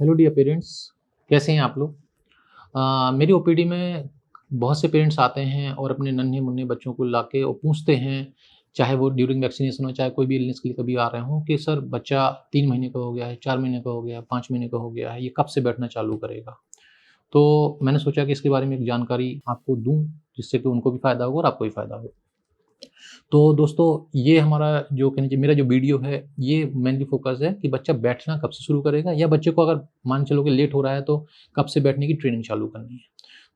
Hello dear parents, कैसे हैं आप लोग? मेरी ओपीडी में बहुत से पेरेंट्स आते हैं और अपने नन्हे-मुन्ने बच्चों को लाके और पूछते हैं, चाहे वो ड्यूरिंग वैक्सीनेशन हो, चाहे कोई भी इलनेस के लिए कभी आ रहे हों कि सर बच्चा 3 महीने का हो गया है, 4 महीने का हो गया है, 5 महीने का हो गया है, ये कब से बैठना चालू करेगा? तो मैंने सोचा कि इसके बारे में एक जानकारी आपको दूँ, जिससे कि उनको भी फ़ायदा होगा और आपको भी फ़ायदा हो। तो दोस्तों, ये हमारा जो कह लीजिए मेरा जो वीडियो है, ये मेनली फ़ोकस है कि बच्चा बैठना कब से शुरू करेगा या बच्चे को अगर मान के चलो कि लेट हो रहा है तो कब से बैठने की ट्रेनिंग चालू करनी है।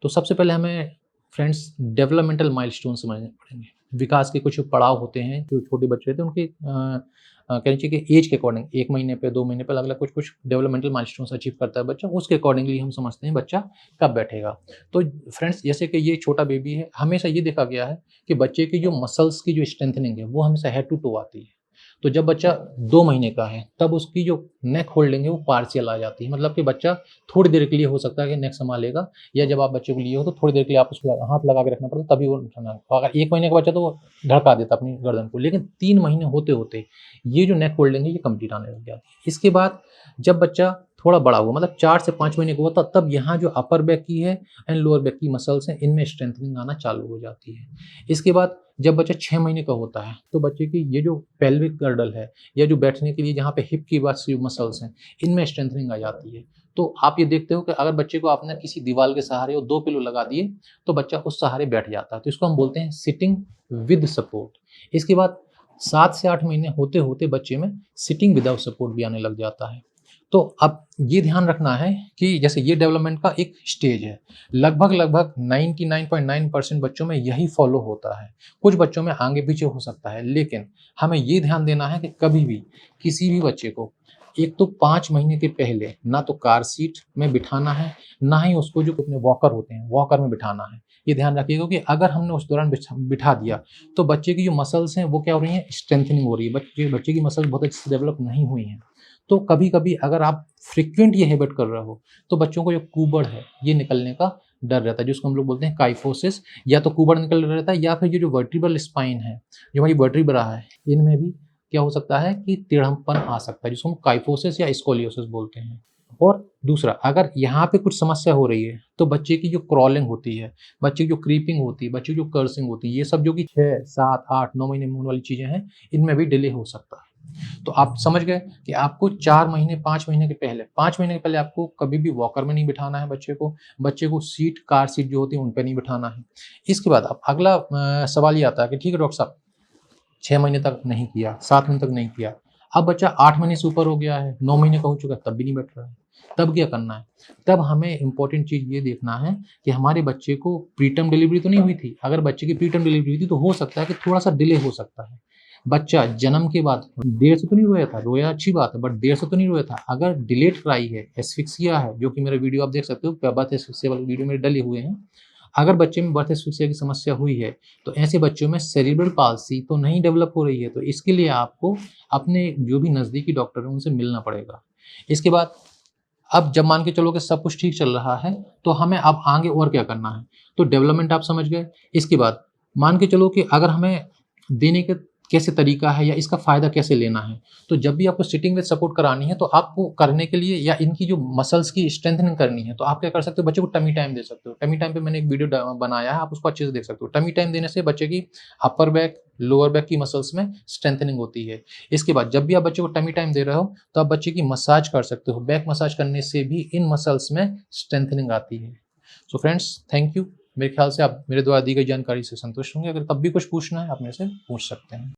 तो सबसे पहले हमें फ्रेंड्स डेवलपमेंटल माइलस्टोन समझने पड़ेंगे। विकास के कुछ पड़ाव होते हैं, जो छोटे बच्चे रहते हैं उनके कह लीजिए कि ऐज के अकॉर्डिंग 1 महीने पे, 2 महीने पे अलग-अलग कुछ-कुछ डेवलपमेंटल माइलस्टोन्स अचीव करता है बच्चा, उसके अकॉर्डिंगली हम समझते हैं बच्चा कब बैठेगा। तो फ्रेंड्स, जैसे कि ये छोटा बेबी है, हमेशा ये देखा गया है कि बच्चे की जो मसल्स की जो स्ट्रेंथनिंग है, वो हमेशा हेड टू टो आती है। तो जब बच्चा 2 महीने का है, तब उसकी जो नेक होल्डिंग है, वो पार्शियल आ जाती है। मतलब कि बच्चा थोड़ी देर के लिए हो सकता है कि नेक सँभालेगा, या जब आप बच्चे को लिए हो, तो थोड़ी देर के लिए आप उसको हाथ लगा के रखना पड़ता है, तभी वो सँभाल। अगर 1 महीने का बच्चा तो वो धड़का देता अपनी गर्दन को, लेकिन 3 महीने होते-होते ये जो नेक होल्डिंग है, ये कंप्लीट आने लग जाती है। इसके बाद जब बच्चा थोड़ा बड़ा हुआ, मतलब 4 से 5 महीने का हुआ, तब यहाँ जो अपर बैक की है एंड लोअर बैक की मसल्स हैं, इनमें स्ट्रेंथनिंग आना चालू हो जाती है। इसके बाद जब बच्चा 6 महीने का होता है, तो बच्चे की ये जो पेल्विक गर्डल है या जो बैठने के लिए जहाँ पे हिप की बस मसल्स हैं, इनमें स्ट्रेंथनिंग आ जाती है। तो आप ये देखते हो कि अगर बच्चे को आपने किसी दीवार के सहारे और 2 पिलो लगा दिए, तो बच्चा उस सहारे बैठ जाता है। तो इसको हम बोलते हैं सिटिंग विद सपोर्ट। इसके बाद 7 से 8 महीने होते-होते बच्चे में सिटिंग विदाउट सपोर्ट भी आने लग जाता है। तो अब ये ध्यान रखना है कि जैसे ये डेवलपमेंट का एक स्टेज है। लगभग-लगभग 99.9% बच्चों में यही फ़ॉलो होता है। कुछ बच्चों में आगे-पीछे हो सकता है, लेकिन हमें ये ध्यान देना है कि कभी भी किसी भी बच्चे को एक तो 5 महीने के पहले ना तो कार सीट में बिठाना है, ना ही उसको जो अपने वॉकर होते हैं, वॉकर में बिठाना है। ये ध्यान रखिएगा कि अगर हमने उस दौरान बिठा दिया, तो बच्चे की जो मसल्स हैं, वो क्या हो रही हैं? स्ट्रेंथनिंग हो रही है। बच्चे की मसल्स बहुत अच्छे से डेवलप नहीं हुई हैं। तो कभी-कभी अगर आप फ्रीक्वेंट ये हैबिट कर रहे हो, तो बच्चों को जो कुबड़ है, ये निकलने का डर रहता है, जिसको हम लोग बोलते हैं काइफोसिस। या तो कुबड़ निकल रहा रहता है, या फिर ये जो वर्टिब्रल स्पाइन है, जो हमारी वर्टिब्रा है, इनमें भी क्या हो सकता है कि टेढ़मपन आ सकता है, जिसको हम काइफोसिस या स्कोलियोसिस बोलते हैं। और दूसरा, अगर यहाँ पे कुछ समस्या हो रही है, तो बच्चे की जो क्रॉलिंग होती है, बच्चे की जो क्रीपिंग होती है, बच्चे की जो कर्सिंग होती है, ये सब जो कि 6, 7, 8, 9 महीने में होने वाली चीज़ें हैं, इनमें भी डिले हो सकता है। तो आप समझ गए कि आपको 4 महीने, 5 महीने के पहले, 5 महीने के पहले आपको कभी भी वॉकर में नहीं बिठाना है बच्चे को सीट, कार सीट जो होती है, उन पे नहीं बिठाना है। इसके बाद अब अगला सवाल ये आता है कि ठीक है डॉक्टर साहब, 6 महीने तक नहीं किया, 7 महीने तक नहीं किया, अब बच्चा 8 महीने से ऊपर हो गया है, 9 महीने का हो चुका है, तब भी नहीं बैठ रहा है। तब क्या करना है? तब हमें इम्पोर्टेंट चीज़ ये देखना है कि हमारे बच्चे को प्रीटर्म डिलीवरी तो नहीं हुई थी। अगर बच्चे की प्रीटर्म डिलीवरी हुई थी, तो हो सकता है कि थोड़ा-सा डिले हो सकता है। बच्चा जन्म के बाद देर से तो नहीं रोया था, रोया अच्छी बात है, बट देर से तो नहीं रोया था। अगर डिलेड क्राई है, एस्फिक्सिया है, जो कि मेरा वीडियो आप देख सकते हो, बर्थ एस्फिक्सिया वाले वीडियो मेरे डले हुए हैं। अगर बच्चे में बर्थ एस्फिक्सिया की समस्या हुई है, तो ऐसे बच्चों में सेरेब्रल पाल्सी तो नहीं डेवलप हो रही है, तो इसके लिए आपको अपने जो भी नज़दीकी डॉक्टर हैं, उनसे मिलना पड़ेगा। इसके बाद अब जब मान के चलो कि सब कुछ ठीक चल रहा है, तो हमें अब आगे और क्या करना है? तो डेवलपमेंट आप समझ गए। इसके बाद मान के चलो कि अगर हमें देने के कैसे तरीका है या इसका फ़ायदा कैसे लेना है? तो जब भी आपको सिटिंग विद सपोर्ट करानी है, तो आपको करने के लिए या इनकी जो मसल्स की स्ट्रेंथनिंग करनी है, तो आप क्या कर सकते हो? बच्चे को टमी टाइम दे सकते हो। टमी टाइम पे मैंने एक वीडियो बनाया है, आप उसको अच्छे से देख सकते हो। टमी टाइम देने से बच्चे की अपर बैक, लोअर बैक की मसल्स में स्ट्रेंथनिंग होती है। इसके बाद जब भी आप बच्चे को टमी टाइम दे रहे हो, तो आप बच्चे की मसाज कर सकते हो। बैक मसाज करने से भी इन मसल्स में स्ट्रेंथनिंग आती है। So friends, thank you. मेरे ख्याल से आप मेरे द्वारा दी गई जानकारी से संतुष्ट होंगे। अगर तब भी कुछ पूछना है, आप मेरे से पूछ सकते हैं।